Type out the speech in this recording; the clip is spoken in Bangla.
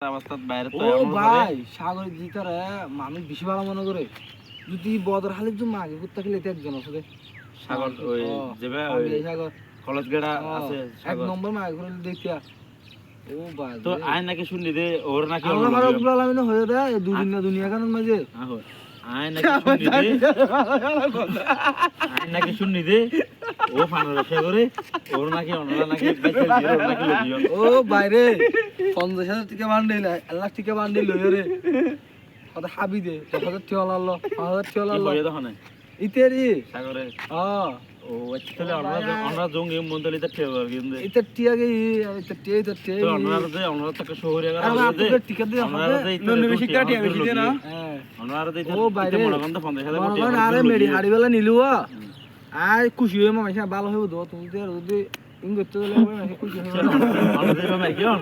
অবস্থাত বাইরে তো ও এমন ভাই সাগরের জিতারে মানুষ বেশি ভালো মনে করে যদি বদর হালে যদি মাগে করতে গেলে তো একজন আছে রে। সাগর ওই যেবে ওই আগে সাগর কলেজ গেড়া আছে এক সাগর নম্বর মাগে করে দেখিয়া ও ভাই তো আয় নাকি শুনলি দে ওর নাকি আল্লাহ রাব্বুল আলামিন হয়ে দেয় এই দুনিয়া কারণ মাঝে আহো আয় নাকি শুনলি দে আয় নাকি শুনলি দে ও ফানা রক্ষা করে ওর নাকি অনলা নাকি বেঁচে দিয়ে ওর নাকি লইও ও বাইরে 50,000 টাকা বান্ডিল 1 লাখ টাকা বান্ডিল লইও রে কত হাবি দে 10,000 টাকা লাল্লো 5,000 টাকা কি লাল্লো বইয়া দহনে ইতেরি সাগরে হ্যাঁ ও আচ্ছা তাহলে আমরা জঙ্গি মন্তলিতে ঠেবার কিন্তু এটা টিয়াগে এটা টিয়া তো আমরা তো শহরে গেল আর আপনাকে টিকা দিয়ে আমরা হবে তো নন বেশি কাটি আমি দিতে না হ্যাঁ আমরা তো ও বাইরে মনে করতে 50,000 মনে আরে মেডি হাড়িবেলা নিলুয়া আর খুশি হয়ে মামাই ভালো হইব দো তুমি তো আর যদি ইং করতে গেলে আমি খুশি হইব আমরা তো মাইকিয়ন